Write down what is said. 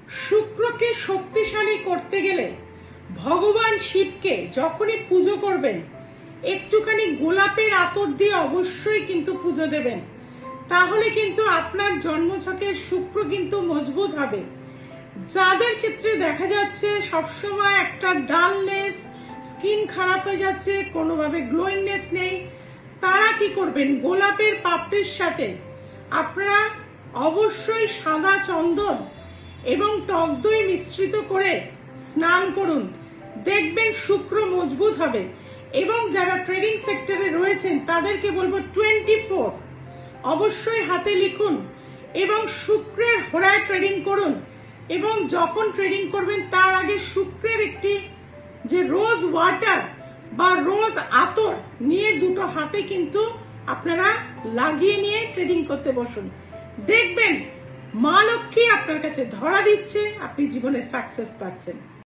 শুক্রকে শক্তিশালী করতে গেলে ভগবান শিবকে যখনই পুজো করবেন একটুখানি গোলাপের আতর দিয়ে অবশ্যই কিন্তু পুজো দেবেন। তাহলে কিন্তু আপনার জন্মছকে শুক্র কিন্তু মজবুত হবে। যাদের ক্ষেত্রে দেখা যাচ্ছে সবসময় একটা ডালনেস, স্কিন খারাপ হয়ে যাচ্ছে, কোনোভাবে গ্লোয়িংনেস নেই, তারা কি করবেন, গোলাপের পাপড়ির সাথে আপনারা অবশ্যই সাদা চন্দন এবং টক দই মিশ্রিত করে স্নান করুন। দেখবেন শুক্র মজবুত হবে। এবং যারা ট্রেডিং সেক্টরে রয়েছেন তাদেরকে বলবো 24 অবশ্যই হাতে লিখুন এবং শুক্রের হোরায় ট্রেডিং করুন। এবং যখন ট্রেডিং করবেন তার আগে শুক্রের একটি যে রোজ ওয়াটার বা রোজ আতর নিয়ে দুটো হাতে কিন্তু আপনারা লাগিয়ে নিয়ে ট্রেডিং করতে বসুন। দেখবেন মা লক্ষ্মী আপনার কাছে ধরা দিচ্ছে, আপনি জীবনে সাকসেস পাচ্ছেন।